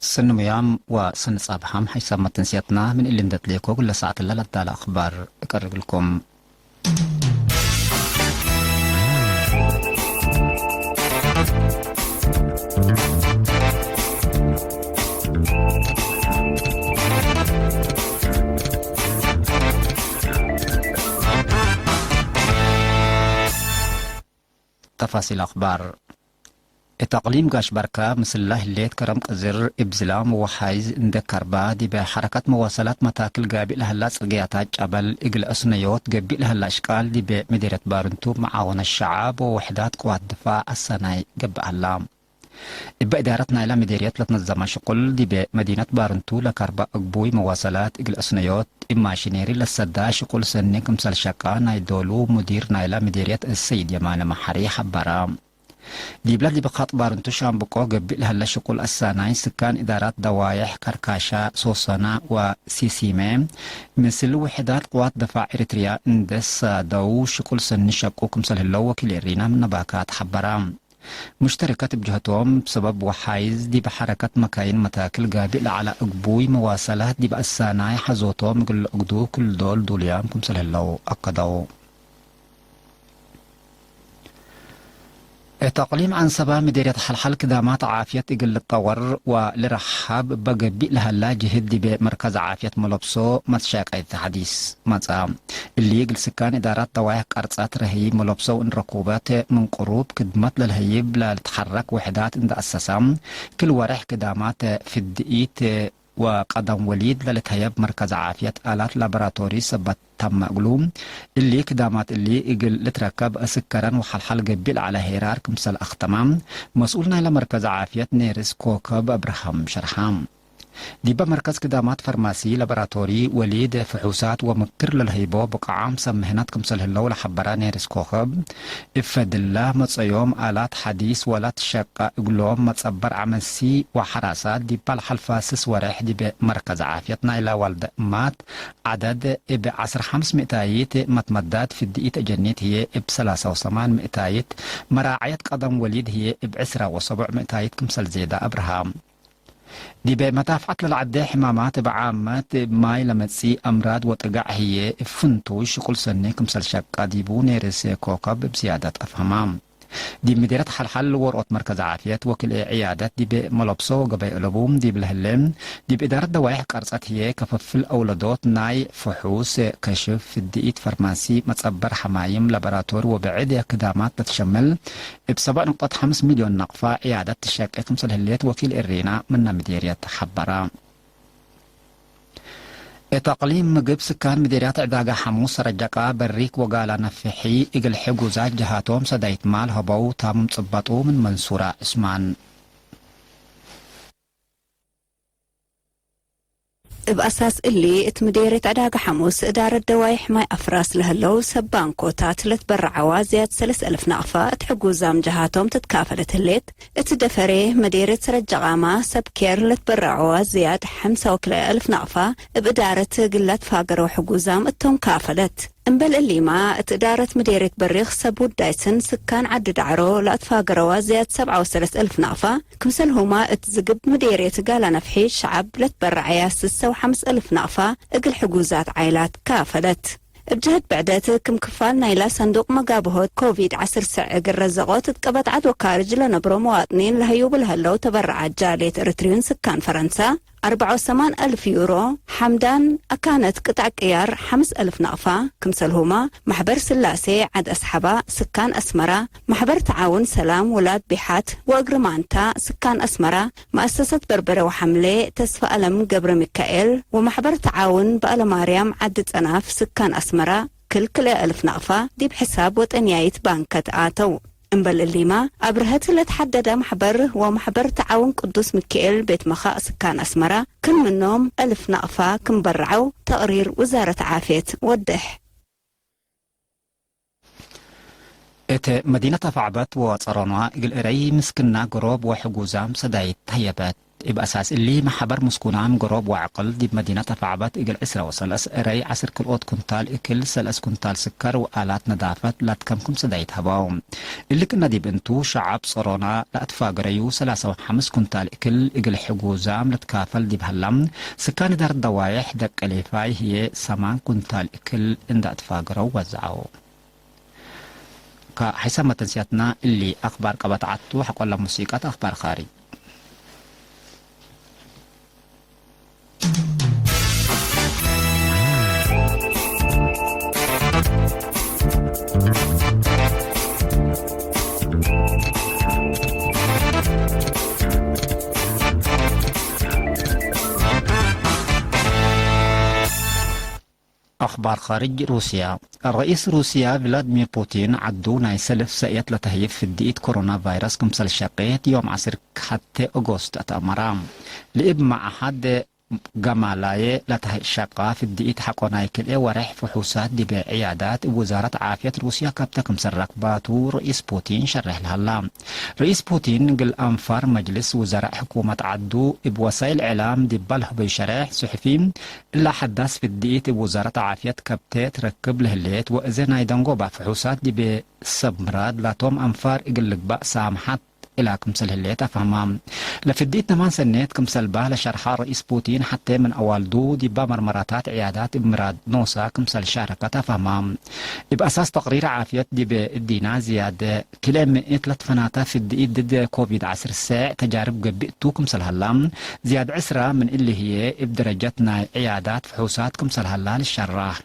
سن ميام وسن صباحم حسب ما تنسيتنا من اللي ندت ليكو كل ساعة الليلة تاع أخبار أقرب لكم. تفاصيل أخبار التقليم قاش بركة مثل الله الليت كرم قزر إبزلام وحايز اندكر بادي بحركة مواصلات متاكل قابل لهلا صقياتاج قبل إقل أسنيوت قابل لهلا أشكال دي بمديرة بارنتو معاون الشعاب ووحدات قوات دفاع الصناي قبل اللام إبا إدارتنا إلى مديرية لتنظم شغل دي بمدينة بارنتو لكربا أقبوي مواصلات إقل أسنيوت إما شنيري للسدا شغل سنة كمسل شكا نايدولو مديرنا إلى مديرية السيد يمان محري حبرام دي بلاد بقاط بارنتو شامبقو قبل هلا شغل الساناي سكان إدارات دوايح كركاشا صوصنا وسيسيمي مثل وحدات قوات دفاع إريتريا اندس دو شغل سن شقو كمسل هلو وكيليرينا من نباكات حبرام مشتركة بجهتهم بسبب وحايز دي بحركة مكاين متاكل قابل على أقبوي مواصلات دي بأساناي حزوتهم قل أقدو كل دول دوليام كمسل هلو أقدو تقليم عن سبا مديرية حلحل كدامات عافية إقل الطور ولرحاب بقبي لهلا جهد بمركز عافية ملبسو متشاق أي حديث متى اللي يقل سكان إدارات طوايق أرصات رهيب ملبسو إن ركوبات من قروب كدمت للهيب لتحرك وحدات إن أساسام كل ورح كدامات في الدقيت وقدم وليد للتهيب مركز عافية آلات لابراتوري سبت تم قلوم اللي كدامات اللي يقل لتركب سكرا وحلحل قبل على هيرار كمسل أختمام مسؤولنا لمركز عافية نيرس كوكب أبراهام شرحام دي بمركز كدامات فرماسي لابراتوري وليد فحوسات ومكر للهيبو بقعام سمهنات كمسل هلو لحبرا نيرس كوكب افد الله متصيوم آلات حديث ولا تشقى قلوم متصبر عمسي وحراسات دي بالحلفاسس وريح دي بمركز عافيتنا إلى والد مات عدد بعصر 500 متمدات في الدقيقة جنيت هي بسلاسة وثمان مئتايت مراعية قدم وليد هي بعسرة وسبع مئتايت كمسل زيادة أبراهام دي بمتافعة للعدة حمامات بعامات ماي لمتسي أمراض وطقع هي فنتوش كل سنة كمسل شقة دي بو نيرس كوكب بزيادة أفهمام دي مديرة حلحل ورقة مركز عافية وكل عيادات دي بملبسو قبي ألبوم دي بالهلم دي بإدارة دوايح قرصات هي كفف الأولادات ناي فحوص كشف في الدقيت فرماسي متصبر حمايم لابراتور وبعد اقدامات تتشمل ب7.5 مليون نقفة عيادات تشاك كمسل هليت وكيل إرينا من مديرية حبرا تقليم مقب سكان مديريات عداقة حموس رجقا بريك وقالا نفحي إقل حقوزات جهاتهم سدايت مال هبو تام صبطو من منصورة اسمان بأساس اللي اتمديرة عداقة حموس إدارة دوايح ماي أفراس لهلو سبان كوتات لتبرع وازيات 3000 نقفة اتحقو زام جهاتهم تتكافلت الليت اتدفري مديرة رجقاما سبكير لتبرع وازيات 5000 نقفة بإدارة قلت فاقر وحقو زام اتهم كافلت انبل اللي ما اتدارة مديرة بريخ سبود دايسن سكان عدد عرو لأطفاق روازيات 37,000 نقفة كمسل هما اتزقب مديرية قالا نفحي شعب لتبرعيا 56,000 نقفة اقل حقوزات عائلات كافلت بجهد بعدات كم كفالنا إلى صندوق مقابهات كوفيد 19 الرزقات تقبت عدو كارج لنبرو مواطنين لهيوب الهلو تبرعات جالية إريتريون سكان فرنسا 84,000 يورو حمدان أكانت قطع قيار 5,000 نقفة كمسل هما محبر سلاسي عد أسحبا سكان أسمرة محبر تعاون سلام ولاد بيحات وأقرمانتا سكان أسمرة مؤسسة بربرة وحملة تسفى ألم قبر ميكائيل ومحبر تعاون بأل مريم عدة أناف سكان أسمرة كل 1,000 نقفة دي بحساب وطنياية بانكة آتو انبل اللي ما أبرهت اللي تحدد محبر ومحبر تعاون قدوس ميكائيل بيت مخاء سكان أسمرة كل منهم 1,000 نقفة كم برعوا تقرير وزارة عافية وضح مدينة فعبت وصرنا قل إري مسكنا قروب وحقوزام سدايت هيبات بأساس اللي محبر مسكونام قروب وعقل دي بمدينة فعبات إجل عسرة وسلس ري عسر كل أوت كنتال إكل سلس كنتال سكر وآلات نظافة لا تكمكم سدايت هباهم اللي كنا دي بنتو شعب صرونا لا تفاقريو 3.5 كنتال إكل إجل حجوزام لتكافل دي بهلم سكان دار الضوايح دك أليفاي هي 8 كنتال إكل إن دا تفاقرو وزعو كحسام تنسياتنا اللي أخبار قبط عطو حقولا موسيقى أخبار خارج أخبار خارج روسيا الرئيس روسيا فلاديمير بوتين عدو نايسلف سأيت لتهيف في الدقيقة كورونا فيروس كمسل شقيت يوم عصر حتى أغسطس أتأمرام لإب مع أحد جمالاي لتهي الشقة في الدقيقة حقوناي كل ورح فحوصات دي بعيادات وزارة عافية روسيا كابتكم سرقباتو رئيس بوتين شرح لها رئيس بوتين قل أنفر مجلس وزراء حكومة عدو بوسائل إعلام دي بله بشرح صحفيين إلا حدث في الدقيقة وزارة عافية كابتت ركب لهليت وإذن أيضا قوبة فحوصات دي بسبمراد لاتوم أنفر إقل لك بقى سامحت إلى كمسل هليتا فهمام لفديت نمان سنيت كمسل باه لشرحة رئيس بوتين حتى من أول دو دي مرمراتات عيادات بمراد نوسا كمسل شاركتا فهمام بأساس تقرير عافية دي بالدينا زيادة كلا مئة لتفناتا في الدقيق ضد كوفيد 10 ساعة تجارب قبئتو كمسل هلام زياد عسرة من اللي هي بدرجتنا عيادات فحوصات كمسل هلال الشراح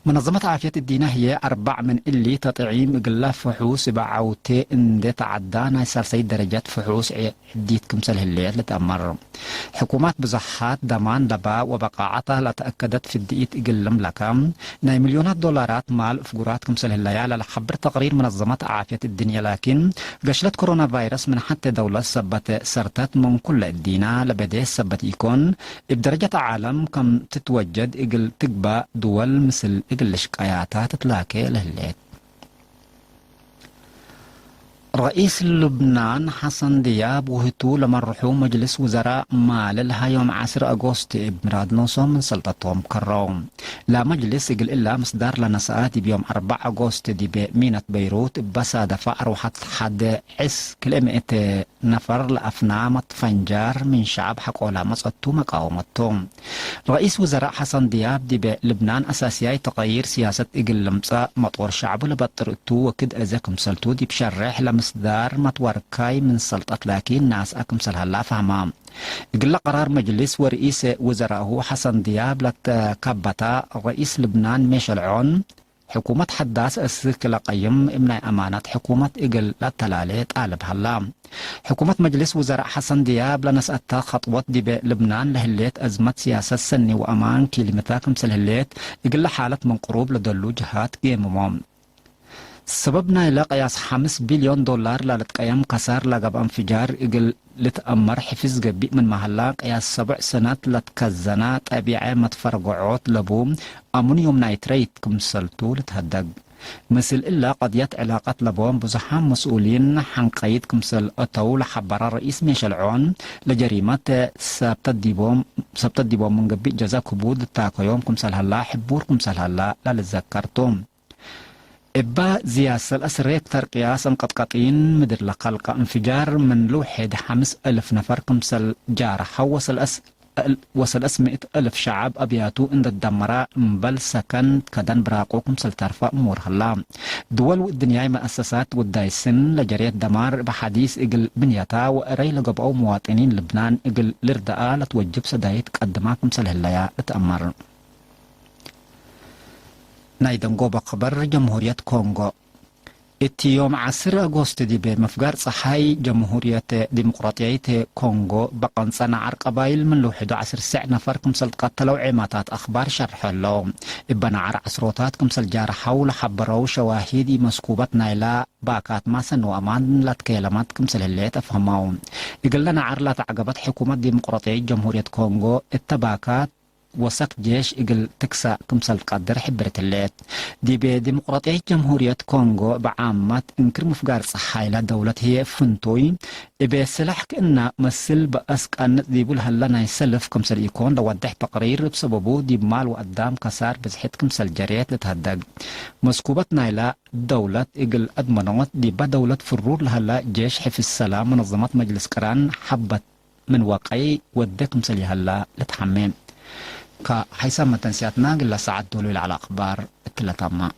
منظمة عافية الدين هي 4 من اللي تطعيم إقلا فحوص بعوتي إن دي تعدانا سلسي درجات فحوص عديت كمسل هالليل لتأمر حكومات بزحات دمان لبا وبقاعتها لتأكدت في الدقيق إقل مملكة ناي مليونات دولارات مال فقرات كمسل هالليال لحبر تقرير منظمة عافية الدنيا لكن قشلت كورونا فيروس من حتى دولة سبت سرتت من كل الدينا لبديه سبت يكون بدرجة عالم كم تتوجد إقل تقبى دول مثل إقل شقاياتها تتلاقي لهليت رئيس لبنان حسن دياب وهتو لما رحوا مجلس وزراء مال لها يوم 10 أغسطس بمراد نوصهم من سلطتهم كروم لا مجلس يقل إلا مصدر لنساءات بيوم 4 أغسطس دي بمينة بيروت بس دفع روحة حد عس كلمة نفر لأفنامة فنجار من شعب حقولا مصدتو مقاومتهم رئيس وزراء حسن دياب دي بلبنان أساسياي تغيير سياسة إقل لمساء مطور شعبه لبطرقتو وكد أزاكم سلطو دي بشرح مصدر متوركاي من سلطة لكن ناس أكمسل هلا فهمام يقول قرار مجلس ورئيس وزراءه حسن دياب لتكبتا رئيس لبنان ميشيل عون حكومة حداث أسك لقيم من أمانات حكومة إقل لتلالي طالب هلا حكومة مجلس وزراء حسن دياب لنسأتها خطوات دي بلبنان لهليت أزمة سياسة سني وأمان كلمة كمسل هليت يقول حالة من قروب لدلو جهات قيمهم سببنا إلى قياس 5 بليون دولار لتقيم كسار لقب انفجار إقل لتأمر حفظ قبي من محلا قياس 7 سنات لتكزنا طبيعي متفرقعوت لبوم أمونيوم نايتريت كمسلتو لتهدق مثل إلا قضية علاقة لبوم بزحام مسؤولين حنقيد كمسل أتو لحبر رئيس ميشيل عون لجريمة سبت الديبوم من قبي جزا كبود تاكو يوم كمسل هلا حبور كمسل هلا للذكرتم إبا زياسة الأسرية تر قياسا قطقطين مدر لقلق انفجار من لوحد 5,000 نفر كمسل جارح وصل 100,000 شعب أبياتو إن الدمراء مبل سكن كدن براقو كمسل ترفع أمور هلا دول الدنيا مؤسسات والدايسن لجرية دمار بحديث إقل بنيتا وأري لقبعو مواطنين لبنان إقل لرداء لتوجب سدايت قدما كمسل هلايا لتأمر نايدن قوبا خبر جمهورية كونغو يوم 10 أغسطس دي بمفجر صحاي جمهورية ديمقراطية كونغو بقن صنع قبائل من لو 11 ساعة نفر كمسل قتلوا عماتات أخبار شرح لهم بنعر عسروتات كمسل جار حول حبروا شواهدي مسكوبات نايلا باكات ما سنو أمان لتكلمات كمسل اللي تفهمون يقول لنا عرلة عقبت حكومة ديمقراطية جمهورية كونغو التباكات وسك جيش إقل تكسا كمسل قدر حبرت الليت دي بديمقراطية جمهورية كونغو بعامات انكر مفقار صحايلة دولة هي فنتوي إبا سلاح كأننا مسل بأسك أن ديبول هلنا يسلف كمسل يكون لودح تقرير بسببه دي مال وقدام كسار بزحت كمسل جريت لتهدق مسكوبة نايلة دولة إقل أدمنوت دي بدولة فرور لهلا جيش حفظ السلام منظمات مجلس قران حبت من واقعي ودك مسل هلا لتحمم كحيث ما تنسياتنا قل ساعد دولي على أخبار التلاتما